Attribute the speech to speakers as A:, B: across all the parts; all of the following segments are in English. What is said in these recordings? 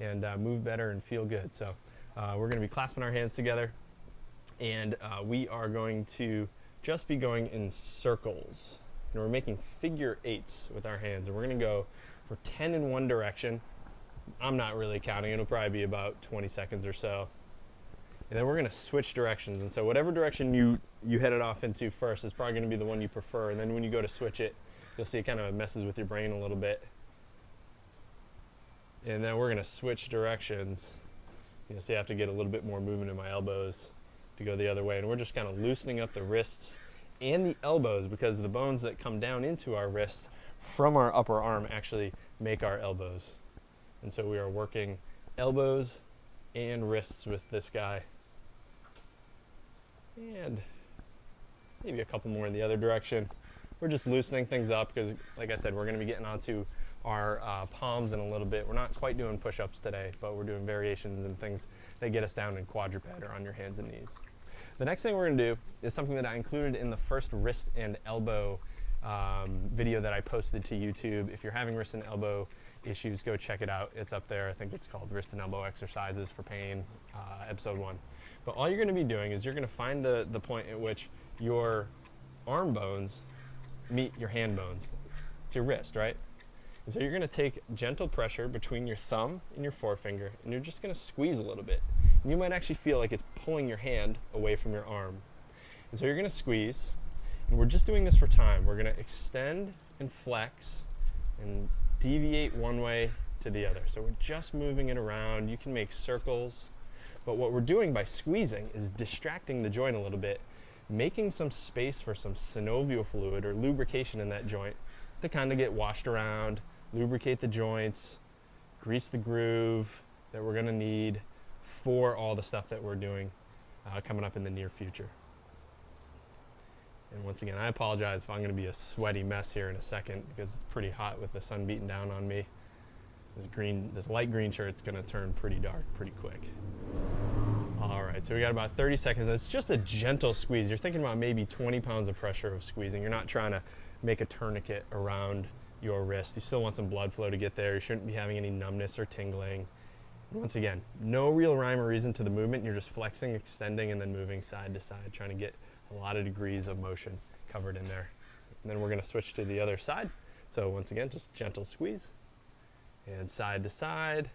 A: and move better and feel good. So we're going to be clasping our hands together, and we are going to just be going in circles. And we're making figure eights with our hands, and we're going to go for 10 in one direction. I'm not really counting. It'll probably be about 20 seconds or so. And then we're going to switch directions. And so whatever direction you head it off into first is probably going to be the one you prefer. And then when you go to switch it, you'll see it kind of messes with your brain a little bit. And then we're going to switch directions. You'll see I have to get a little bit more movement in my elbows to go the other way. And we're just kind of loosening up the wrists and the elbows, because the bones that come down into our wrists from our upper arm actually make our elbows. And so we are working elbows and wrists with this guy. And maybe a couple more in the other direction. We're just loosening things up because, like I said, we're going to be getting onto our palms in a little bit. We're not quite doing push-ups today, but we're doing variations and things that get us down in quadruped or on your hands and knees. The next thing we're going to do is something that I included in the first wrist and elbow video that I posted to YouTube. If you're having wrist and elbow issues, go check it out. It's up there. I think it's called Wrist and Elbow Exercises for Pain, episode 1. But all you're going to be doing is you're going to find the point at which your arm bones meet your hand bones. It's your wrist, right? And so you're going to take gentle pressure between your thumb and your forefinger, and you're just going to squeeze a little bit. And you might actually feel like it's pulling your hand away from your arm. And so you're going to squeeze, and we're just doing this for time. We're going to extend and flex and deviate one way to the other. So we're just moving it around. You can make circles, but what we're doing by squeezing is distracting the joint a little bit, making some space for some synovial fluid or lubrication in that joint to kind of get washed around, lubricate the joints, grease the groove that we're going to need for all the stuff that we're doing coming up in the near future. And once again, I apologize if I'm going to be a sweaty mess here in a second, because it's pretty hot with the sun beating down on me. This light green shirt's going to turn pretty dark pretty quick. All right, so we got about 30 seconds. It's just a gentle squeeze. You're thinking about maybe 20 pounds of pressure of squeezing. You're not trying to make a tourniquet around your wrist. You still want some blood flow to get there. You shouldn't be having any numbness or tingling. Once again, no real rhyme or reason to the movement. You're just flexing, extending, and then moving side to side, trying to get a lot of degrees of motion covered in there. And then we're going to switch to the other side. So once again, just gentle squeeze. And side to side,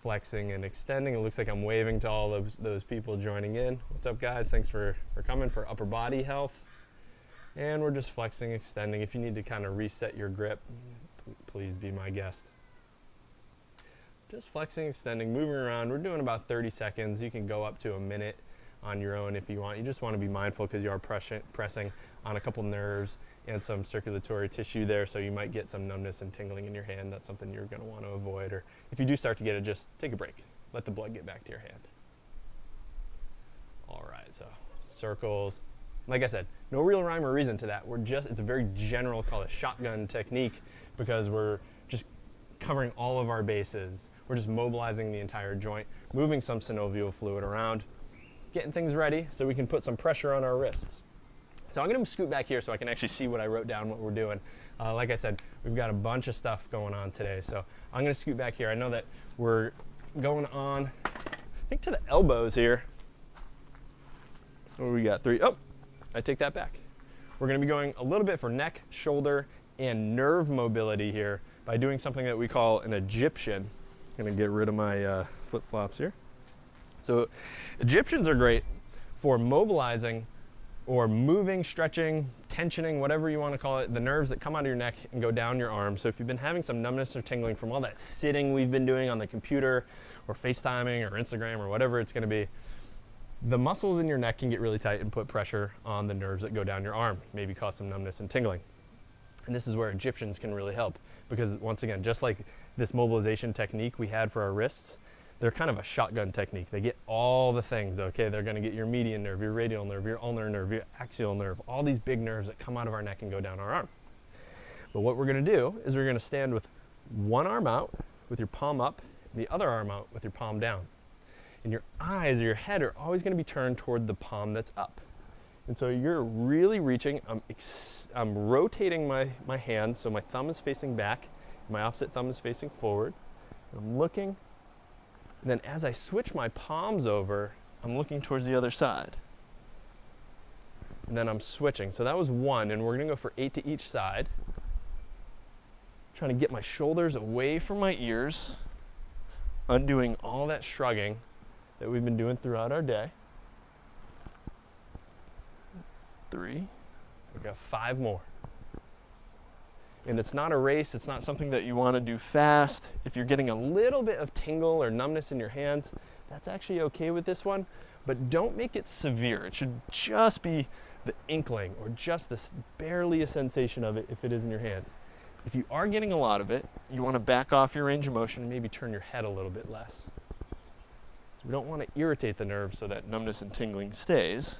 A: flexing and extending. It looks like I'm waving to all those people joining in. What's up, guys? Thanks for coming for upper body health. And we're just flexing, extending. If you need to kind of reset your grip, please be my guest. Just flexing, extending, moving around. We're doing about 30 seconds. You can go up to a minute on your own if you want. You just want to be mindful because you are pressing on a couple nerves and some circulatory tissue there, so you might get some numbness and tingling in your hand. That's something you're going to want to avoid. Or if you do start to get it, just take a break. Let the blood get back to your hand. All right, so circles. Like I said, no real rhyme or reason to that. It's a very general, called a shotgun technique, because we're just covering all of our bases. We're just mobilizing the entire joint, moving some synovial fluid around, getting things ready so we can put some pressure on our wrists. So I'm going to scoot back here so I can actually see what I wrote down, what we're doing. Like I said, we've got a bunch of stuff going on today. So I'm going to scoot back here. I know that we're going on, I think, to the elbows here. What do we got? 3. Oh, I take that back. We're going to be going a little bit for neck, shoulder, and nerve mobility here by doing something that we call an Egyptian. I'm going to get rid of my flip-flops here. So Egyptians are great for mobilizing or moving, stretching, tensioning, whatever you want to call it, the nerves that come out of your neck and go down your arm. So if you've been having some numbness or tingling from all that sitting we've been doing on the computer or FaceTiming or Instagram or whatever it's going to be, the muscles in your neck can get really tight and put pressure on the nerves that go down your arm, maybe cause some numbness and tingling. And this is where Egyptians can really help, because once again, just like this mobilization technique we had for our wrists, they're kind of a shotgun technique. They get all the things, okay? They're going to get your median nerve, your radial nerve, your ulnar nerve, your axial nerve, all these big nerves that come out of our neck and go down our arm. But what we're going to do is we're going to stand with one arm out with your palm up, and the other arm out with your palm down. And your eyes or your head are always going to be turned toward the palm that's up. And so you're really reaching. I'm rotating my hand so my thumb is facing back, my opposite thumb is facing forward. I'm looking And then as I switch my palms over, I'm looking towards the other side. And then I'm switching. So that was 1, and we're gonna go for 8 to each side. Trying to get my shoulders away from my ears, undoing all that shrugging that we've been doing throughout our day. 3. We've got 5 more. And it's not a race, it's not something that you want to do fast. If you're getting a little bit of tingle or numbness in your hands, that's actually okay with this one, but don't make it severe. It should just be the inkling or just this barely a sensation of it if it is in your hands. If you are getting a lot of it, you want to back off your range of motion and maybe turn your head a little bit less. So we don't want to irritate the nerve so that numbness and tingling stays.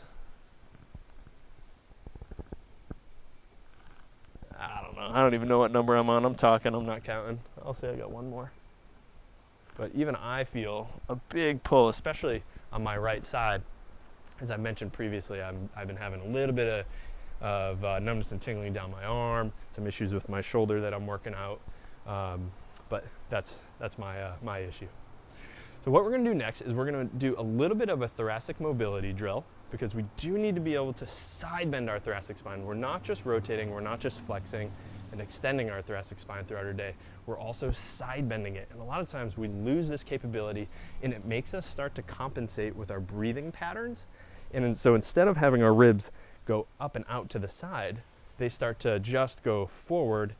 A: I don't even know what number I'm on. I'm talking, I'm not counting. I'll say I got 1 more. But even I feel a big pull, especially on my right side. As I mentioned previously, I've been having a little bit of numbness and tingling down my arm, some issues with my shoulder that I'm working out. But that's my issue. So what we're going to do next is we're going to do a little bit of a thoracic mobility drill, because we do need to be able to side bend our thoracic spine. We're not just rotating, we're not just flexing and extending our thoracic spine throughout our day, we're also side bending it. And a lot of times we lose this capability, and it makes us start to compensate with our breathing patterns. And so instead of having our ribs go up and out to the side, they start to just go forward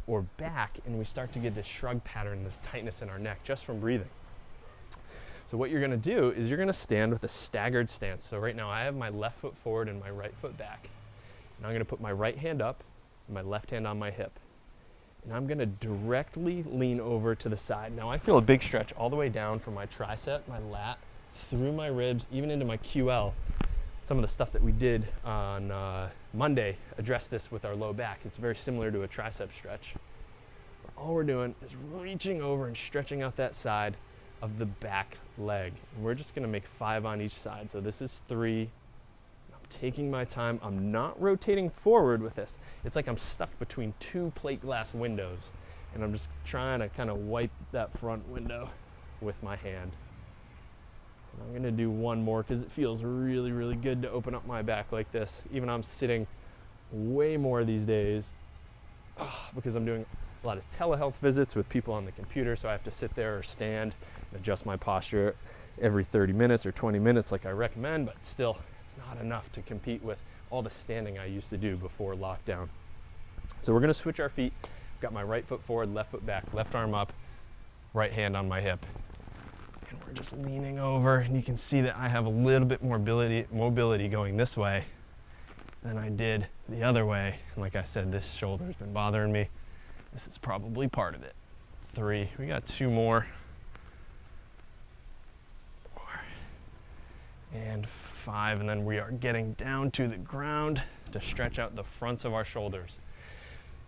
A: or back, and we start to get this shrug pattern, this tightness in our neck just from breathing. So what you're gonna do is you're gonna stand with a staggered stance. So right now I have my left foot forward and my right foot back. And I'm gonna put my right hand up and my left hand on my hip. And I'm gonna directly lean over to the side. Now I feel a big stretch all the way down from my tricep, my lat, through my ribs, even into my QL. Some of the stuff that we did on Monday addressed this with our low back. It's very similar to a tricep stretch. All we're doing is reaching over and stretching out that side of the back leg. And we're just gonna make 5 on each side. So this is 3. I'm taking my time. I'm not rotating forward with this. It's like I'm stuck between 2 plate glass windows, and I'm just trying to kind of wipe that front window with my hand. And I'm gonna do 1 more because it feels really, really good to open up my back like this. Even I'm sitting way more these days because I'm doing a lot of telehealth visits with people on the computer, so I have to sit there or stand and adjust my posture every 30 minutes or 20 minutes like I recommend, but still, it's not enough to compete with all the standing I used to do before lockdown. So we're gonna switch our feet. I've got my right foot forward, left foot back, left arm up, right hand on my hip. And we're just leaning over, and you can see that I have a little bit more mobility going this way than I did the other way. And like I said, this shoulder's been bothering me. This is probably part of it. 3, we got 2 more. 4, and 5, and then we are getting down to the ground to stretch out the fronts of our shoulders.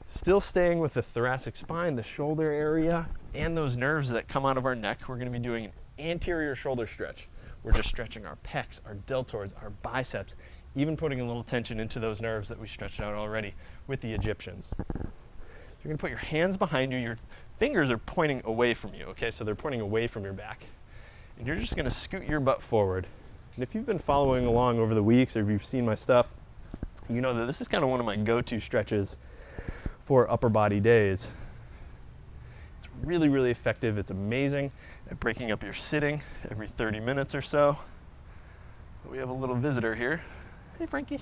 A: Still staying with the thoracic spine, the shoulder area, and those nerves that come out of our neck. We're gonna be doing an anterior shoulder stretch. We're just stretching our pecs, our deltoids, our biceps, even putting a little tension into those nerves that we stretched out already with the Egyptians. You're gonna put your hands behind you. Your fingers are pointing away from you, okay? So they're pointing away from your back. And you're just gonna scoot your butt forward. And if you've been following along over the weeks, or if you've seen my stuff, you know that this is kind of one of my go-to stretches for upper body days. It's really, really effective. It's amazing at breaking up your sitting every 30 minutes or so. But we have a little visitor here. Hey, Frankie.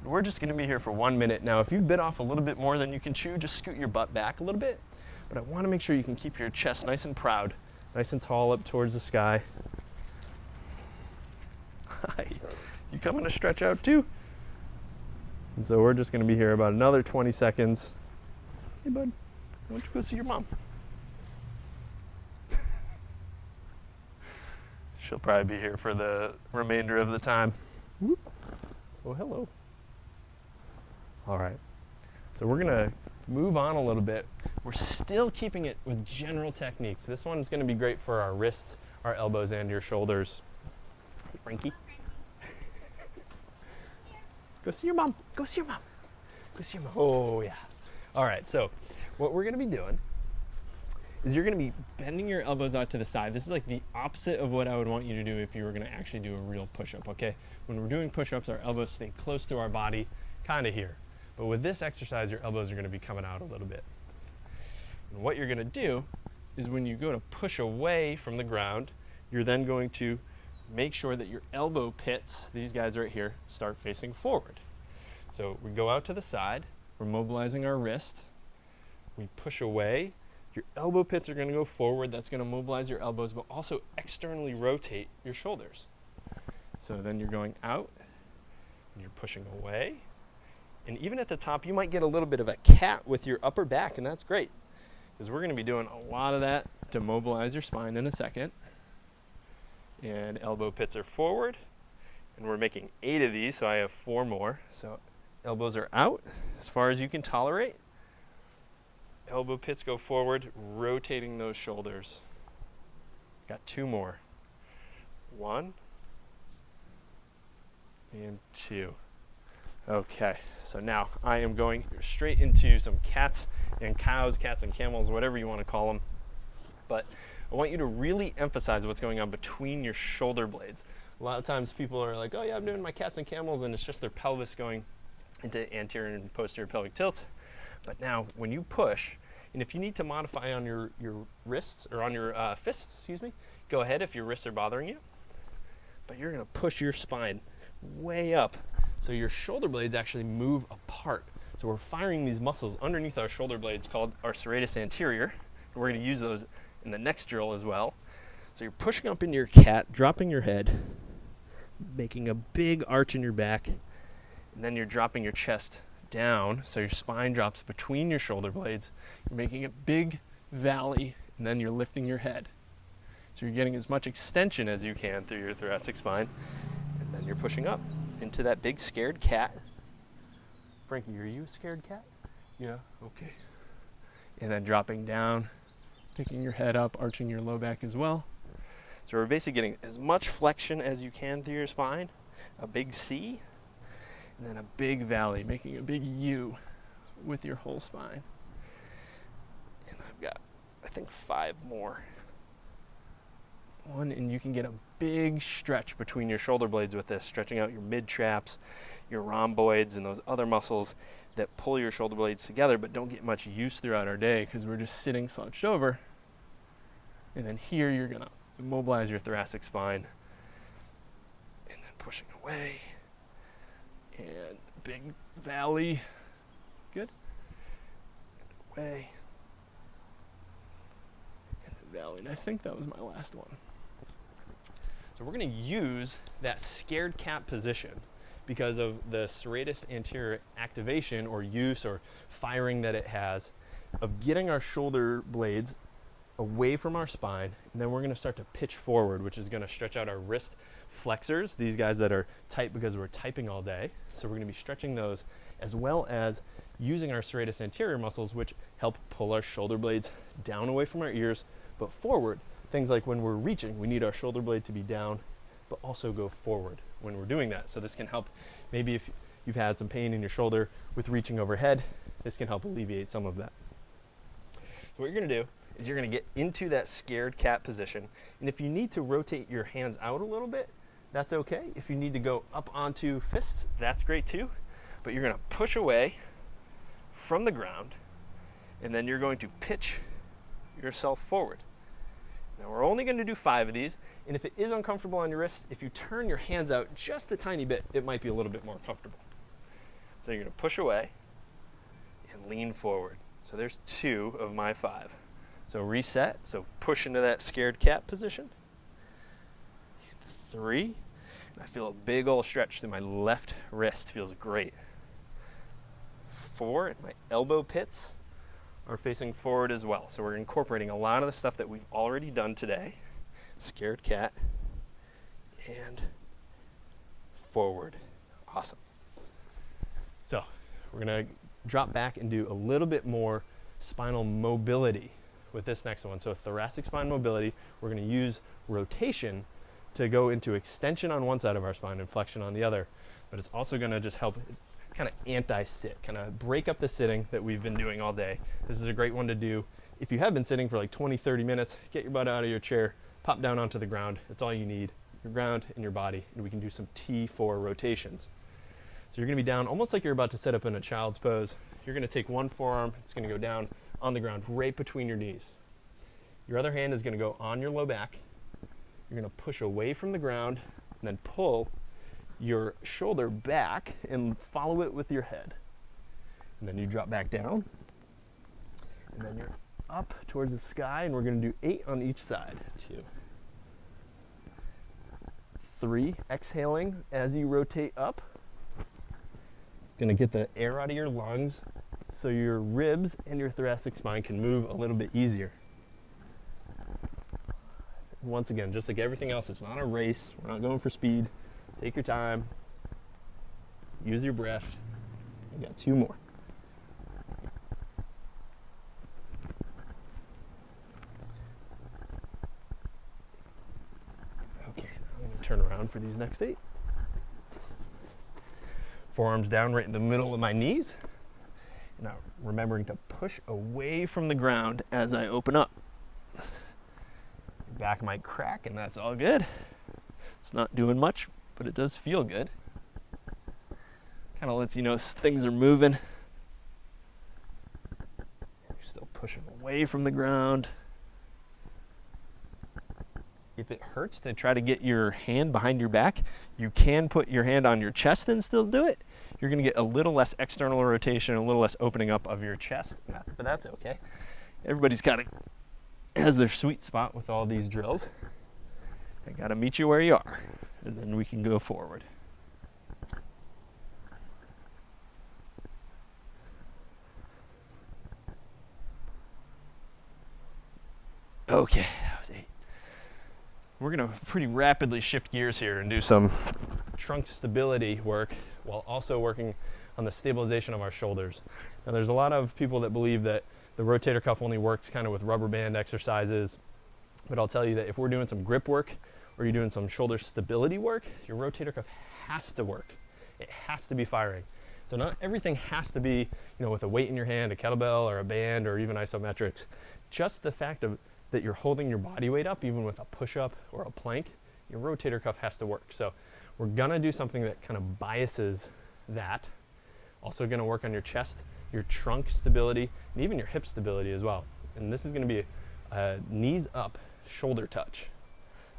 A: We're just gonna be here for 1 minute. Now, if you've bit off a little bit more than you can chew, just scoot your butt back a little bit. But I wanna make sure you can keep your chest nice and proud, nice and tall up towards the sky. Hi, you coming to stretch out too? And so we're just gonna be here about another 20 seconds. Hey bud, why don't you go see your mom? She'll probably be here for the remainder of the time. Whoop. Oh, hello. All right, so we're gonna move on a little bit. We're still keeping it with general techniques. This one's gonna be great for our wrists, our elbows, and your shoulders. Hey, Frankie. Go see your mom, go see your mom. Go see your mom, oh yeah. All right, so what we're gonna be doing is you're gonna be bending your elbows out to the side. This is like the opposite of what I would want you to do if you were gonna actually do a real push-up, okay? When we're doing push-ups, our elbows stay close to our body, kinda here. But with this exercise, your elbows are gonna be coming out a little bit. And what you're gonna do is when you go to push away from the ground, you're then going to make sure that your elbow pits, these guys right here, start facing forward. So we go out to the side, we're mobilizing our wrist, we push away, your elbow pits are gonna go forward, that's gonna mobilize your elbows, but also externally rotate your shoulders. So then you're going out, and you're pushing away, and even at the top, you might get a little bit of a cat with your upper back, and that's great, because we're gonna be doing a lot of that to mobilize your spine in a second. And elbow pits are forward, and we're making 8 of these, so I have 4 more. So elbows are out as far as you can tolerate. Elbow pits go forward, rotating those shoulders. Got 2 more. 1 and 2. Okay, so now I am going straight into some cats and cows, cats and camels, whatever you want to call them. But I want you to really emphasize what's going on between your shoulder blades. A lot of times people are like, oh yeah, I'm doing my cats and camels, and it's just their pelvis going into anterior and posterior pelvic tilt. But now when you push, and if you need to modify on your wrists, or on your fists, excuse me, go ahead if your wrists are bothering you. But you're gonna push your spine way up so your shoulder blades actually move apart. So we're firing these muscles underneath our shoulder blades called our serratus anterior. And we're gonna use those in the next drill as well. So you're pushing up into your cat, dropping your head, making a big arch in your back, and then you're dropping your chest down so your spine drops between your shoulder blades. You're making a big valley, and then you're lifting your head. So you're getting as much extension as you can through your thoracic spine, and then you're pushing up into that big scared cat. Frankie, are you a scared cat? Yeah, okay. And then dropping down, picking your head up, arching your low back as well. So we're basically getting as much flexion as you can through your spine, a big C, and then a big valley, making a big U with your whole spine. And I've got, I think, 5 more. 1, and you can get a big stretch between your shoulder blades with this, stretching out your mid-traps, your rhomboids, and those other muscles that pull your shoulder blades together but don't get much use throughout our day because we're just sitting slouched over. And then here you're gonna mobilize your thoracic spine, and then pushing away, and big valley, good, and away, and the valley, and I think that was my last one. So we're gonna use that scared cat position because of the serratus anterior activation or use or firing that it has of getting our shoulder blades away from our spine, and then we're gonna start to pitch forward, which is gonna stretch out our wrist flexors, these guys that are tight because we're typing all day. So we're gonna be stretching those, as well as using our serratus anterior muscles, which help pull our shoulder blades down away from our ears, but forward. Things like when we're reaching, we need our shoulder blade to be down, but also go forward when we're doing that. So this can help, maybe if you've had some pain in your shoulder with reaching overhead, this can help alleviate some of that. So what you're gonna do is you're gonna get into that scared cat position. And if you need to rotate your hands out a little bit, that's okay. If you need to go up onto fists, that's great too. But you're gonna push away from the ground, and then you're going to pitch yourself forward. Now we're only going to do 5 of these, and if it is uncomfortable on your wrists, if you turn your hands out just a tiny bit, it might be a little bit more comfortable. So you're going to push away and lean forward. So there's 2 of my 5. So reset, so push into that scared cat position. 3, and I feel a big old stretch through my left wrist, feels great. 4, and my elbow pits are facing forward as well. So we're incorporating a lot of the stuff that we've already done today. Scared cat and forward. Awesome. So we're gonna drop back and do a little bit more spinal mobility with this next one. So thoracic spine mobility, we're gonna use rotation to go into extension on one side of our spine and flexion on the other. But it's also gonna just help kind of anti-sit, kind of break up the sitting that we've been doing all day. This is a great one to do If you have been sitting for like 20, 30 minutes, get your butt out of your chair, pop down onto the ground. That's all you need, your ground and your body, and we can do some T4 rotations. So you're gonna be down almost like you're about to set up in a child's pose. You're gonna take one forearm, it's gonna go down on the ground right between your knees. Your other hand is gonna go on your low back. You're gonna push away from the ground and then pull your shoulder back and follow it with your head. And then you drop back down. And then you're up towards the sky, and we're gonna do 8 on each side. 2, 3, exhaling as you rotate up. It's gonna get the air out of your lungs so your ribs and your thoracic spine can move a little bit easier. Once again, just like everything else, it's not a race. We're not going for speed. Take your time. Use your breath. You got 2 more. Okay, I'm going to turn around for these next 8. Forearms down right in the middle of my knees. Now, remembering to push away from the ground as I open up. Back might crack, and that's all good. It's not doing much, but it does feel good. Kind of lets you know things are moving. You're still pushing away from the ground. If it hurts to try to get your hand behind your back, you can put your hand on your chest and still do it. You're going to get a little less external rotation, a little less opening up of your chest, but that's okay. Everybody's has their sweet spot with all these drills. I got to meet you where you are, and then we can go forward. Okay, that was 8. We're going to pretty rapidly shift gears here and do some trunk stability work while also working on the stabilization of our shoulders. Now, there's a lot of people that believe that the rotator cuff only works kind of with rubber band exercises, but I'll tell you that if we're doing some grip work or you're doing some shoulder stability work, your rotator cuff has to work. It has to be firing. So not everything has to be, with a weight in your hand, a kettlebell or a band or even isometrics. Just the fact that you're holding your body weight up, even with a push-up or a plank, your rotator cuff has to work. So we're gonna do something that kind of biases that. Also gonna work on your chest, your trunk stability, and even your hip stability as well. And this is gonna be a knees up shoulder touch.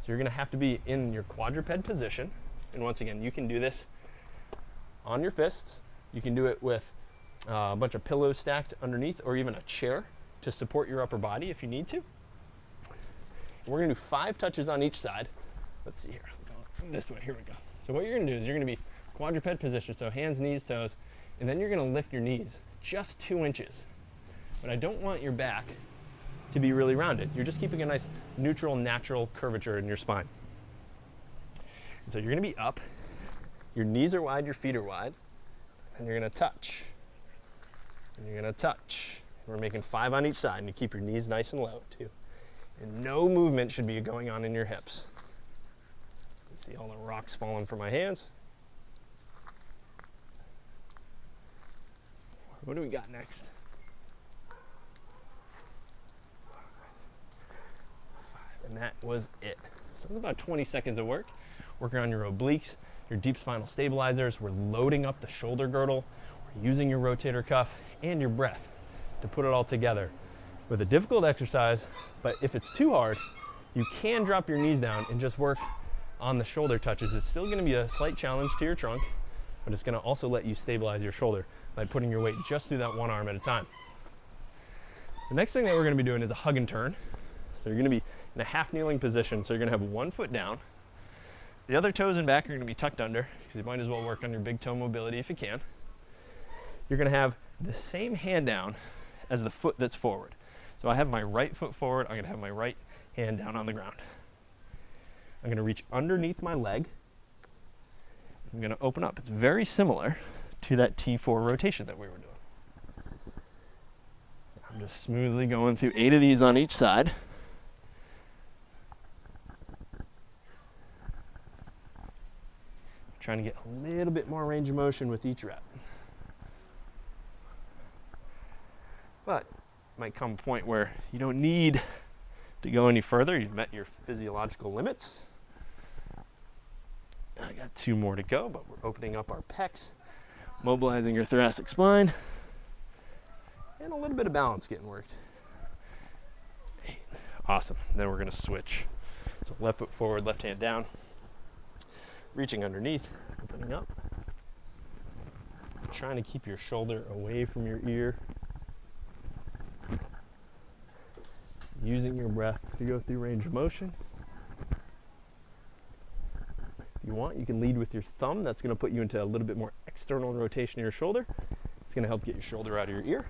A: So you're gonna have to be in your quadruped position. And once again, you can do this on your fists. You can do it with a bunch of pillows stacked underneath or even a chair to support your upper body if you need to. And we're gonna do 5 touches on each side. Let's see here, this way, here we go. So what you're gonna do is you're gonna be quadruped position, so hands, knees, toes, and then you're gonna lift your knees just 2 inches. But I don't want your back to be really rounded. You're just keeping a nice neutral, natural curvature in your spine. And so you're gonna be up, your knees are wide, your feet are wide, and you're gonna touch. And you're gonna touch. We're making 5 on each side, and you keep your knees nice and low too. And no movement should be going on in your hips. You see all the rocks falling from my hands. What do we got next? 5, and that was it. So it was about 20 seconds of work. Working on your obliques, your deep spinal stabilizers. We're loading up the shoulder girdle. We're using your rotator cuff and your breath to put it all together with a difficult exercise. But if it's too hard, you can drop your knees down and just work on the shoulder touches. It's still going to be a slight challenge to your trunk, but it's going to also let you stabilize your shoulder by putting your weight just through that one arm at a time. The next thing that we're going to be doing is a hug and turn. So you're going to be in a half kneeling position. So you're going to have one foot down. The other toes and back are going to be tucked under because you might as well work on your big toe mobility if you can. You're going to have the same hand down as the foot that's forward. So I have my right foot forward. I'm going to have my right hand down on the ground. I'm going to reach underneath my leg. I'm going to open up. It's very similar to that T4 rotation that we were doing. I'm just smoothly going through 8 of these on each side. Trying to get a little bit more range of motion with each rep. But might come a point where you don't need to go any further. You've met your physiological limits. I got 2 more to go, but we're opening up our pecs, mobilizing your thoracic spine, and a little bit of balance getting worked. 8. Awesome. Then we're going to switch. So left foot forward, left hand down, reaching underneath, opening up, trying to keep your shoulder away from your ear, using your breath to go through range of motion. If you want, you can lead with your thumb. That's going to put you into a little bit more external rotation of your shoulder. It's going to help get your shoulder out of your ear.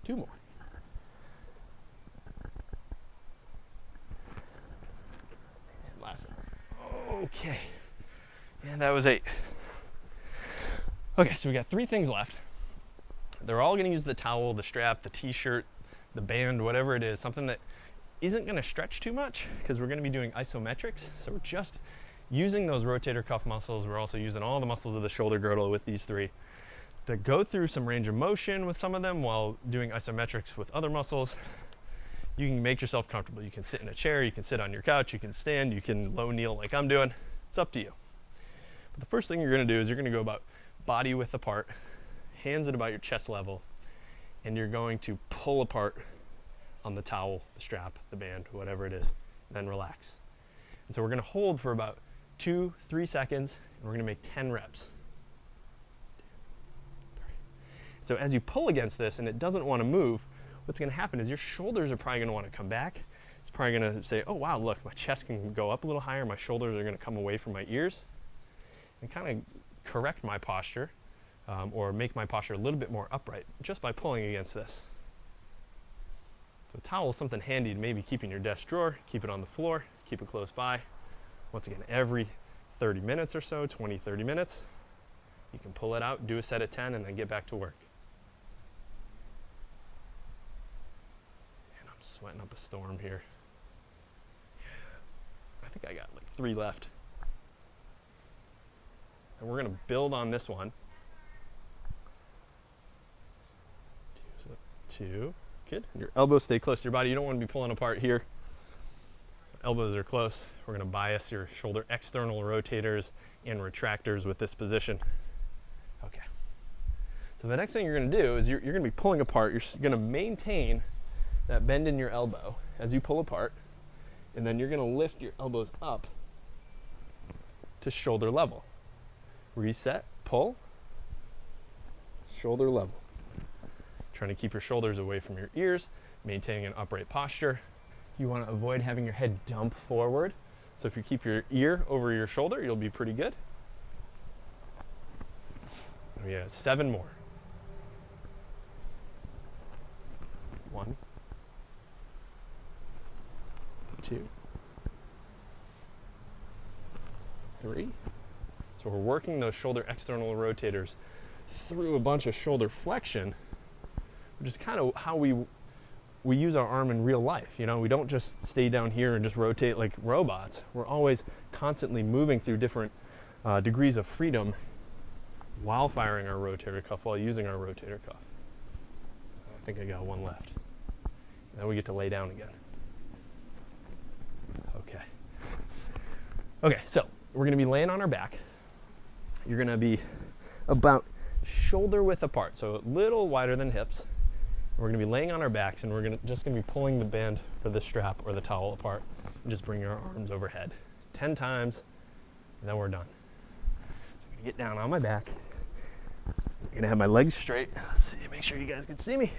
A: Two more. And last one. Okay. And that was 8. Okay, so we got 3 things left. They're all going to use the towel, the strap, the t-shirt, the band, whatever it is, something that isn't going to stretch too much because we're going to be doing isometrics. So we're just using those rotator cuff muscles. We're also using all the muscles of the shoulder girdle with these 3 to go through some range of motion with some of them while doing isometrics with other muscles. You can make yourself comfortable. You can sit in a chair, you can sit on your couch, you can stand, you can low kneel like I'm doing. It's up to you. But the first thing you're going to do is you're going to go about body width apart, hands at about your chest level, and you're going to pull apart on the towel, the strap, the band, whatever it is, and then relax. And so we're going to hold for about 2-3 seconds, and we're going to make 10 reps. 2, 3. So as you pull against this and it doesn't want to move, what's going to happen is your shoulders are probably going to want to come back. It's probably going to say, oh wow, look, my chest can go up a little higher, my shoulders are going to come away from my ears, and kind of correct my posture. Or make my posture a little bit more upright just by pulling against this. So a towel is something handy to maybe keep in your desk drawer, keep it on the floor, keep it close by. Once again, every 30 minutes or so, 20-30 minutes, you can pull it out, do a set of 10, and then get back to work. And I'm sweating up a storm here. I think I got like 3 left. And we're going to build on this one. 2, good. Your elbows stay close to your body. You don't want to be pulling apart here. So elbows are close. We're going to bias your shoulder external rotators and retractors with this position. Okay. So the next thing you're going to do is you're going to be pulling apart. You're going to maintain that bend in your elbow as you pull apart, and then you're going to lift your elbows up to shoulder level. Reset, pull, shoulder level. Trying to keep your shoulders away from your ears, maintaining an upright posture. You want to avoid having your head dump forward. So if you keep your ear over your shoulder, you'll be pretty good. We have 7 more. 1, 2, 3. So we're working those shoulder external rotators through a bunch of shoulder flexion, which is kind of how we use our arm in real life. You know, we don't just stay down here and just rotate like robots. We're always constantly moving through different degrees of freedom while firing our rotator cuff, while using our rotator cuff. I think I got 1 left. Then we get to lay down again. Okay. Okay, so we're going to be laying on our back. You're going to be about shoulder width apart, so a little wider than hips. We're going to be laying on our backs, and we're just going to be pulling the band or the strap or the towel apart and just bringing our arms overhead 10 times, and then we're done. So I'm going to get down on my back. I'm going to have my legs straight. Let's see, make sure you guys can see me.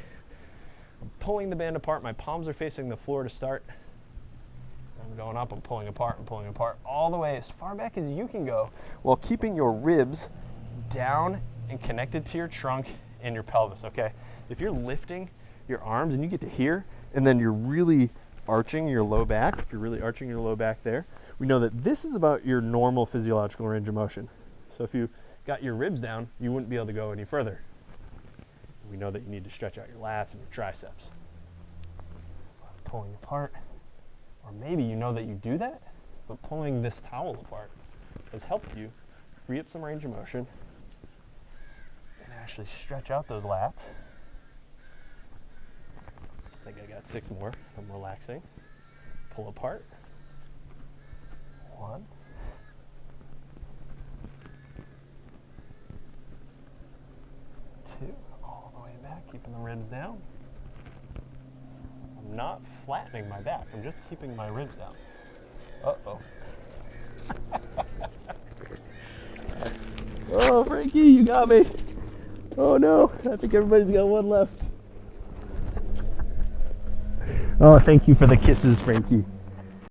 A: I'm pulling the band apart. My palms are facing the floor to start. I'm going up, I'm pulling apart all the way as far back as you can go while keeping your ribs down and connected to your trunk and your pelvis, okay? If you're lifting your arms and you get to here and then you're really arching your low back, if you're really arching your low back there, we know that this is about your normal physiological range of motion. So if you got your ribs down, you wouldn't be able to go any further. We know that you need to stretch out your lats and your triceps. Pulling apart. Or maybe you know that you do that, but pulling this towel apart has helped you free up some range of motion Actually stretch out those lats. I think I got 6 more. I'm relaxing. Pull apart. 1. 2. All the way back, keeping the ribs down. I'm not flattening my back. I'm just keeping my ribs down. Uh-oh. Oh, Frankie, you got me. Oh no, I think everybody's got one left. Oh, thank you for the kisses, Frankie.